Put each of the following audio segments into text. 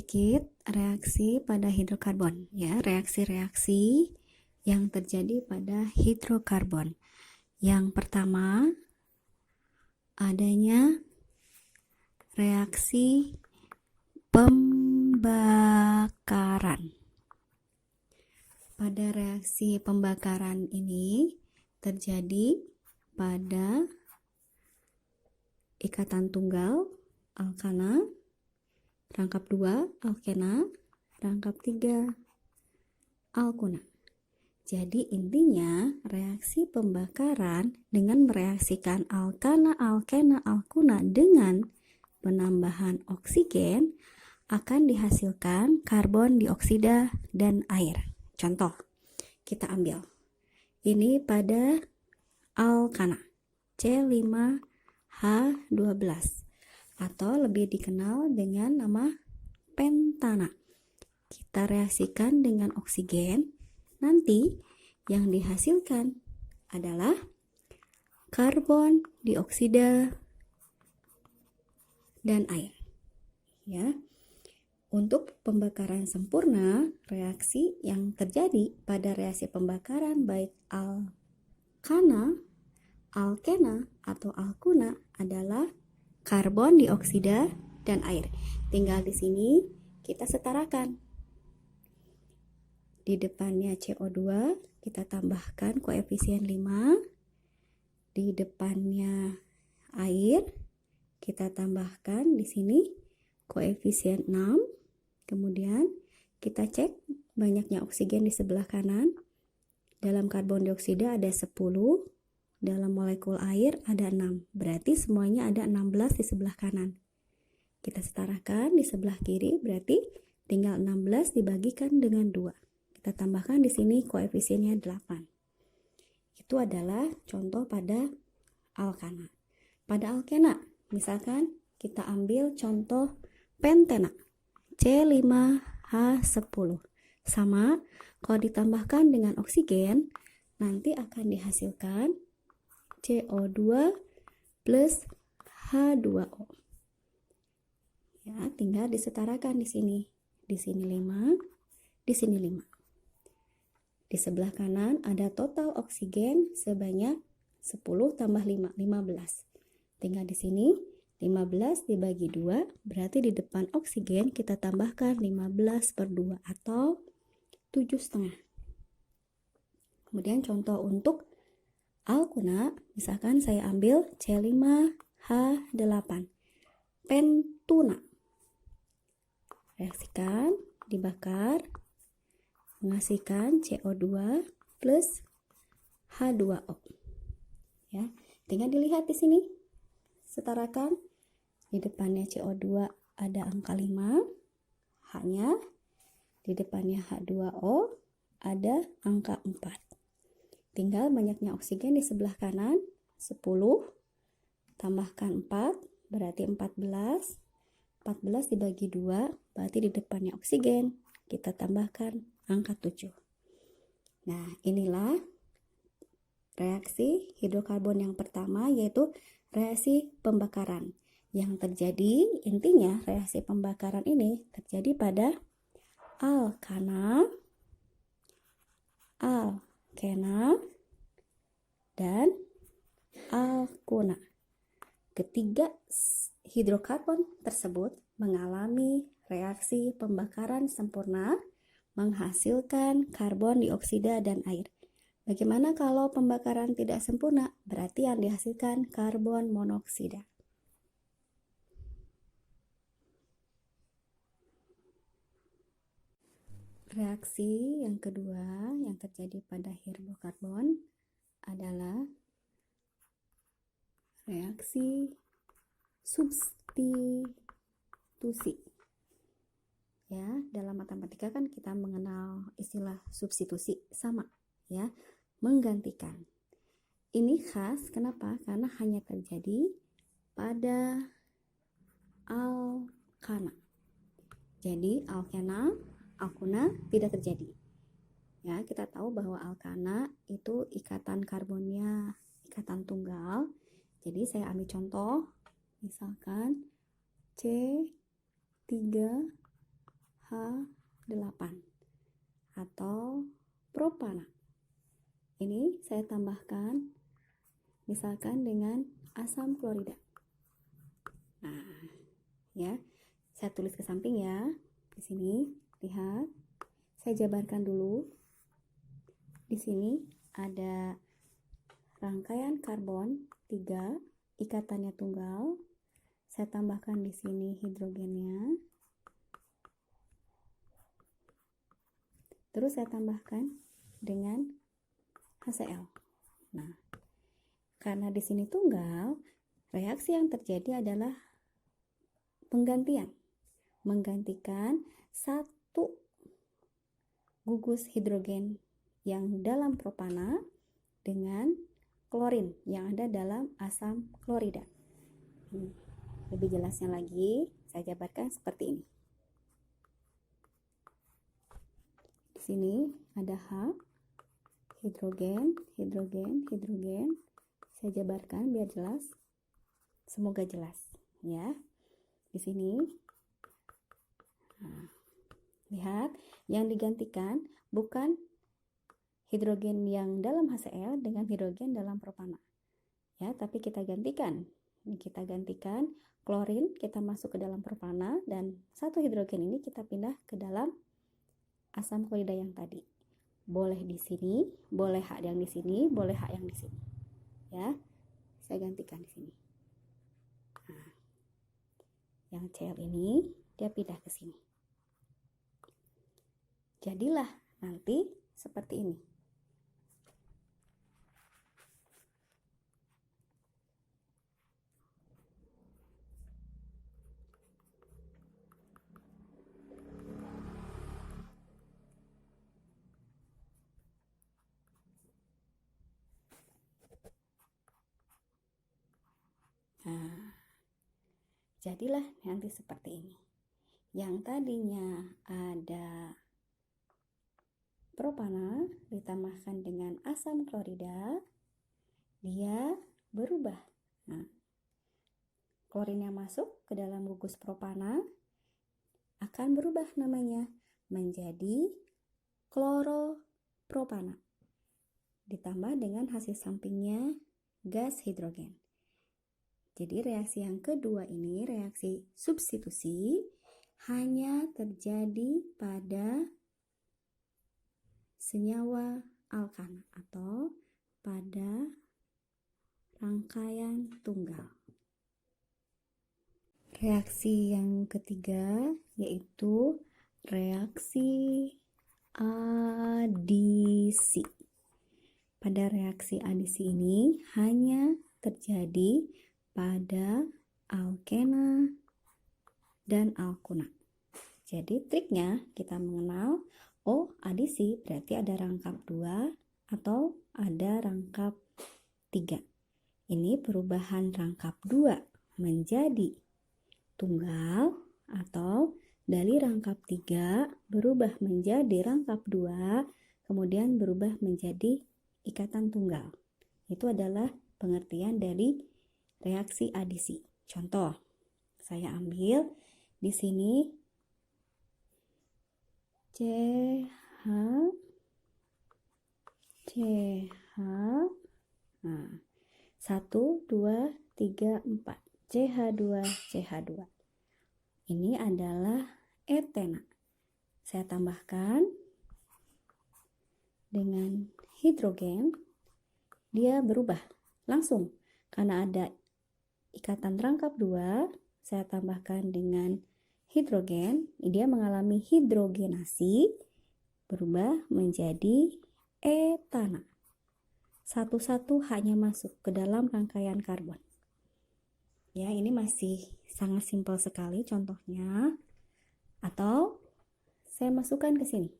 sedikit reaksi pada hidrokarbon, ya, reaksi-reaksi yang terjadi pada hidrokarbon. Yang pertama, adanya reaksi pembakaran. Pada reaksi pembakaran ini terjadi pada ikatan tunggal alkana, rangkap 2 alkena, rangkap 3 alkuna. Jadi intinya reaksi pembakaran dengan mereaksikan alkana, alkena, alkuna dengan penambahan oksigen akan dihasilkan karbon dioksida dan air. Contoh, kita ambil. Ini pada alkana C5H12 atau lebih dikenal dengan nama pentana. Kita reaksikan dengan oksigen, nanti yang dihasilkan adalah karbon dioksida dan air. Ya. Untuk pembakaran sempurna, reaksi yang terjadi pada reaksi pembakaran baik alkana, alkena atau alkuna adalah karbon dioksida dan air. Tinggal di sini kita setarakan. Di depannya CO2 kita tambahkan koefisien 5. Di depannya air kita tambahkan di sini koefisien 6. Kemudian kita cek banyaknya oksigen di sebelah kanan. Dalam karbon dioksida ada 10. Dalam molekul air ada 6, berarti semuanya ada 16 di sebelah kanan. Kita setarakan di sebelah kiri, berarti tinggal 16 dibagikan dengan 2. Kita tambahkan di sini koefisiennya 8. Itu adalah contoh pada alkana. Pada alkena, misalkan kita ambil contoh pentena, C5H10. Sama, kalau ditambahkan dengan oksigen, nanti akan dihasilkan CO2 plus H2O. Ya, tinggal disetarakan di sini. Di sini 5, di sini 5. Di sebelah kanan ada total oksigen sebanyak 10 tambah 5, 15. Tinggal di sini 15 dibagi 2, berarti di depan oksigen kita tambahkan 15/2 atau 7,5. Kemudian contoh untuk alkuna, misalkan saya ambil C5H8 pentuna. Reaksikan, dibakar, menghasilkan CO2 plus H2O. Ya, tinggal dilihat di sini. Setarakan. Di depannya CO2 ada angka 5, H-nya. Di depannya H2O ada angka 4. Tinggal banyaknya oksigen di sebelah kanan, 10, tambahkan 4, berarti 14. 14 dibagi 2, berarti di depannya oksigen, kita tambahkan angka 7. Nah, inilah reaksi hidrokarbon yang pertama, yaitu reaksi pembakaran. Yang terjadi, intinya reaksi pembakaran ini terjadi pada alkana, alkena, dan alkuna. Ketiga hidrokarbon tersebut mengalami reaksi pembakaran sempurna menghasilkan karbon dioksida dan air. Bagaimana kalau pembakaran tidak sempurna? Berarti yang dihasilkan karbon monoksida. Reaksi yang kedua yang terjadi pada hidrokarbon adalah reaksi substitusi. Ya, dalam matematika kan kita mengenal istilah substitusi, sama, ya, menggantikan. Ini khas, kenapa? Karena hanya terjadi pada alkana. Jadi alkena, alkuna tidak terjadi. Ya, kita tahu bahwa alkana itu ikatan karbonnya ikatan tunggal. Jadi saya ambil contoh, misalkan C3 CH8 atau propana. Ini saya tambahkan misalkan dengan asam klorida. Nah, ya, saya tulis ke samping ya. Di sini, lihat. Saya jabarkan dulu. Di sini ada rangkaian karbon 3, ikatannya tunggal. Saya tambahkan di sini hidrogennya. Terus saya tambahkan dengan HCl. Nah, karena di sini tunggal, reaksi yang terjadi adalah menggantikan satu gugus hidrogen yang dalam propana dengan klorin yang ada dalam asam klorida. Lebih jelasnya lagi, saya jabarkan seperti ini. Di sini ada H, hidrogen. Saya jabarkan biar jelas. Semoga jelas, ya. Di sini, nah, lihat, yang digantikan bukan hidrogen yang dalam HCl dengan hidrogen dalam propana, ya, tapi kita gantikan klorin, kita masuk ke dalam propana, dan satu hidrogen ini kita pindah ke dalam asam klorida yang tadi. Boleh di sini, boleh H yang di sini, boleh H yang di sini, ya. Saya gantikan di sini. Nah, yang Cl ini dia pindah ke sini. Jadilah nanti seperti ini. Nah, jadilah nanti seperti ini. Yang tadinya ada propana ditambahkan dengan asam klorida, dia berubah. Nah, klorinnya masuk ke dalam gugus propana, akan berubah namanya menjadi kloropropana. Ditambah dengan hasil sampingnya gas hidrogen. Jadi reaksi yang kedua ini, reaksi substitusi, hanya terjadi pada senyawa alkana atau pada rangkaian tunggal. Reaksi yang ketiga yaitu reaksi adisi. Pada reaksi adisi ini hanya terjadi pada alkena dan alkona. Jadi triknya kita mengenal, adisi berarti ada rangkap 2 atau ada rangkap 3. Ini perubahan rangkap 2 menjadi tunggal atau dari rangkap 3 berubah menjadi rangkap 2, kemudian berubah menjadi ikatan tunggal. Itu adalah pengertian dari reaksi adisi. Contoh, saya ambil di sini CH, nah, 1, 2, 3, 4, CH2. Ini adalah etena. Saya tambahkan dengan hidrogen, dia berubah langsung. Karena ada ikatan rangkap 2, saya tambahkan dengan hidrogen, dia mengalami hidrogenasi, berubah menjadi etana. Satu-satu hanya masuk ke dalam rangkaian karbon. Ya, ini masih sangat simpel sekali contohnya. Atau saya masukkan ke sini.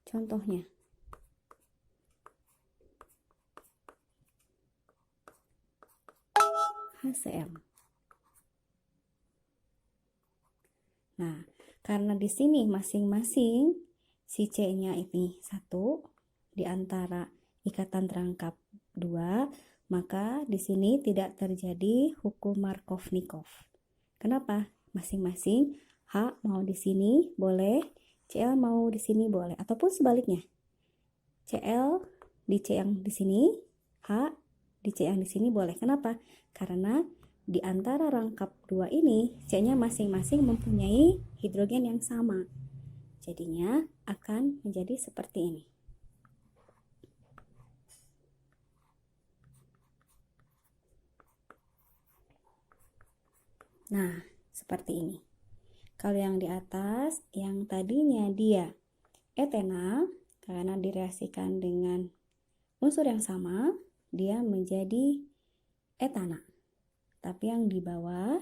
Contohnya. HCl. Nah, karena di sini masing-masing si C-nya ini 1 di antara ikatan rangkap 2, maka di sini tidak terjadi hukum Markovnikov. Kenapa? Masing-masing H mau di sini boleh, Cl mau di sini boleh, ataupun sebaliknya. Cl di C yang di sini, H di C yang di sini boleh. Kenapa? Karena di antara rangkap dua ini, C-nya masing-masing mempunyai hidrogen yang sama. Jadinya akan menjadi seperti ini. Nah, seperti ini. Kalau yang di atas, yang tadinya dia etena, karena direaksikan dengan unsur yang sama, dia menjadi etana. Tapi yang di bawah,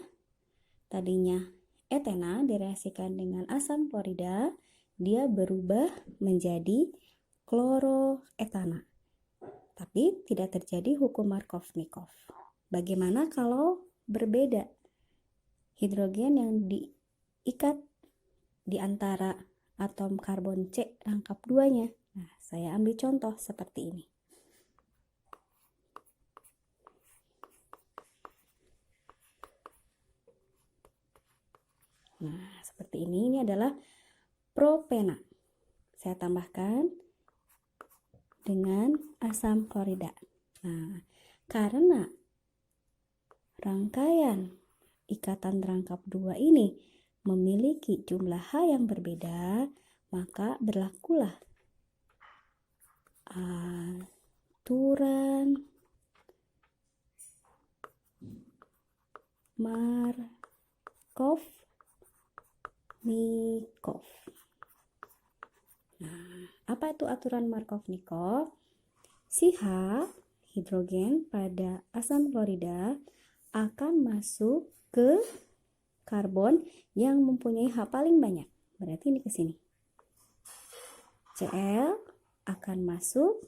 tadinya etena direaksikan dengan asam klorida, dia berubah menjadi kloroetana. Tapi tidak terjadi hukum Markovnikov. Bagaimana kalau berbeda? Hidrogen yang diikat di antara atom karbon C rangkap 2-nya. Nah, saya ambil contoh seperti ini. Nah, seperti ini. Ini adalah propena. Saya tambahkan dengan asam klorida. Nah, karena rangkaian ikatan rangkap 2 ini memiliki jumlah H yang berbeda, maka berlakulah aturan Markovnikov. Nah, apa itu aturan Markovnikov? Si H, hidrogen pada asam klorida, akan masuk ke karbon yang mempunyai H paling banyak. Berarti ini ke sini. Cl akan masuk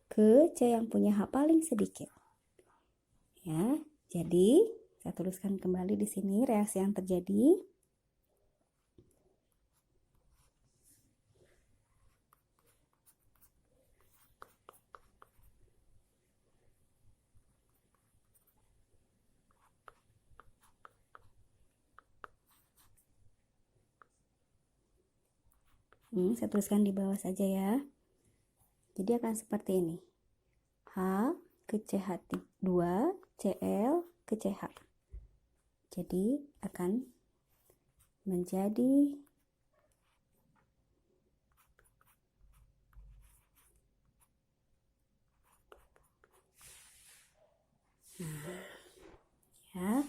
ke C yang punya H paling sedikit. Ya, jadi saya tuliskan kembali di sini reaksi yang terjadi. Saya tuliskan di bawah saja ya. Jadi akan seperti ini. H ke CH2, Cl ke CH. Jadi akan menjadi ya,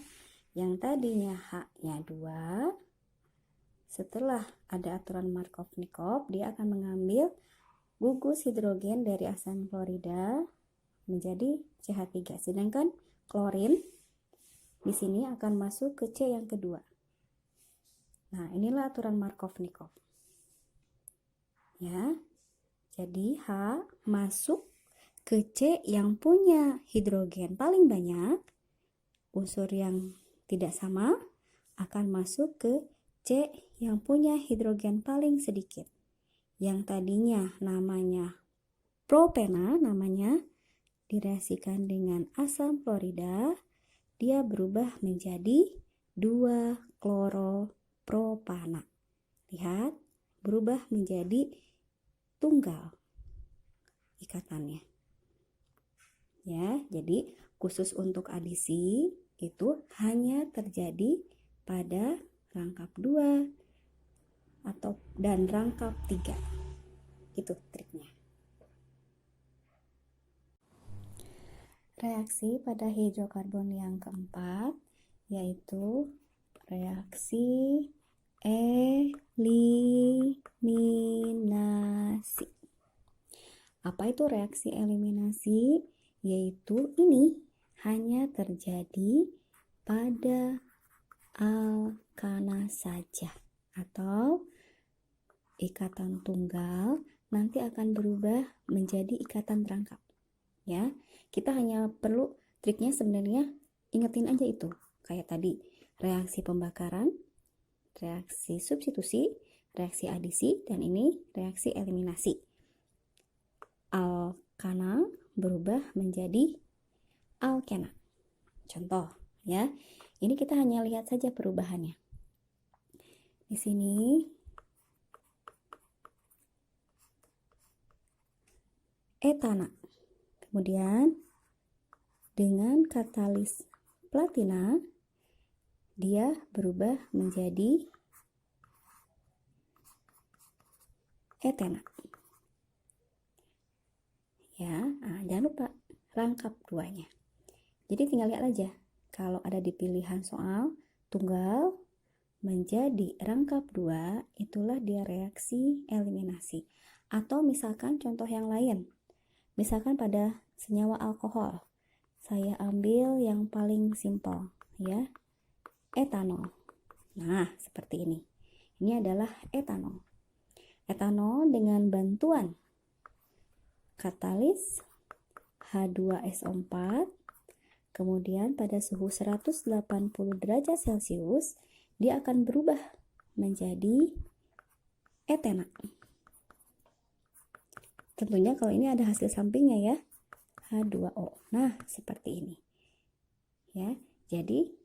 yang tadinya H-nya 2, setelah ada aturan Markovnikov, dia akan mengambil gugus hidrogen dari asam klorida menjadi CH3. Sedangkan klorin di sini akan masuk ke C yang kedua. Nah, inilah aturan Markovnikov. Ya. Jadi H masuk ke C yang punya hidrogen paling banyak. Unsur yang tidak sama akan masuk ke C yang punya hidrogen paling sedikit. Yang tadinya namanya propena, namanya direaksikan dengan asam klorida, dia berubah menjadi 2-kloropropana. Lihat, berubah menjadi tunggal ikatannya. Ya, jadi khusus untuk adisi itu hanya terjadi pada rangkap 2 dan rangkap 3. Itu triknya. Reaksi pada hidrokarbon yang keempat yaitu reaksi eliminasi. Apa itu reaksi eliminasi? Yaitu ini hanya terjadi pada alkana saja, atau ikatan tunggal nanti akan berubah menjadi ikatan terangkap. Ya, kita hanya perlu triknya sebenarnya ingetin aja itu. Kayak tadi, reaksi pembakaran, reaksi substitusi, reaksi adisi, dan ini reaksi eliminasi. Alkana berubah menjadi alkena. Contoh ya, ini kita hanya lihat saja perubahannya. Di sini etana. Kemudian dengan katalis platina dia berubah menjadi etena. Ya, jangan lupa rangkap duanya. Jadi tinggal lihat aja. Kalau ada di pilihan soal tunggal menjadi rangkap dua, itulah dia reaksi eliminasi. Atau misalkan contoh yang lain. Misalkan pada senyawa alkohol. Saya ambil yang paling simpel, ya. Etanol. Nah, seperti ini. Ini adalah etanol. Etanol dengan bantuan katalis H2SO4, kemudian pada suhu 180 derajat Celcius, dia akan berubah menjadi etena. Tentunya kalau ini ada hasil sampingnya ya, H2O. Nah, seperti ini. Ya, jadi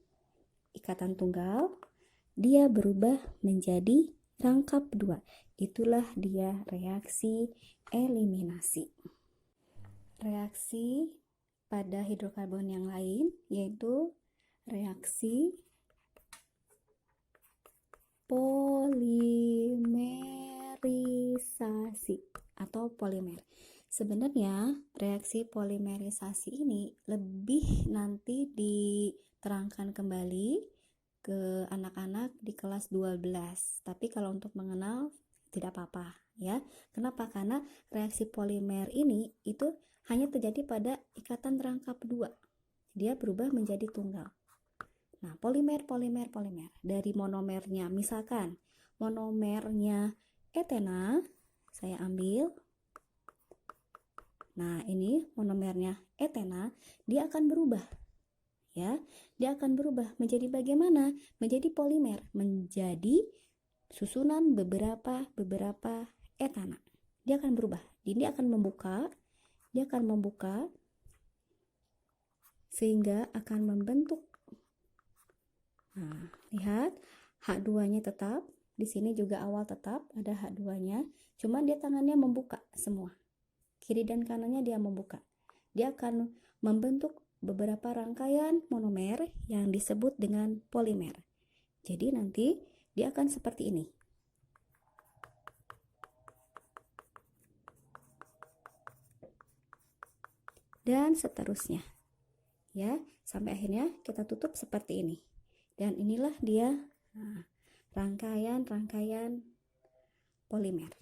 ikatan tunggal dia berubah menjadi rangkap dua. Itulah dia reaksi eliminasi. Reaksi pada hidrokarbon yang lain yaitu reaksi polimerisasi atau polimer. Sebenarnya reaksi polimerisasi ini lebih nanti diterangkan kembali ke anak-anak di kelas 12. Tapi kalau untuk mengenal tidak apa-apa ya. Kenapa? Karena reaksi polimer ini itu hanya terjadi pada ikatan rangkap dua. Dia berubah menjadi tunggal. Nah, polimer dari monomernya, misalkan monomernya etena, saya ambil. Nah, ini monomernya etena, dia akan berubah. Ya, dia akan berubah menjadi bagaimana? Menjadi polimer, menjadi susunan beberapa etana. Dia akan berubah. Dia akan membuka sehingga akan membentuk. Nah, lihat H2-nya tetap, di sini juga awal tetap ada H2-nya, cuma dia tangannya membuka semua. Kiri dan kanannya dia membuka. Dia akan membentuk beberapa rangkaian monomer yang disebut dengan polimer. Jadi nanti dia akan seperti ini. Dan seterusnya. Ya, sampai akhirnya kita tutup seperti ini. Dan inilah dia rangkaian polimer.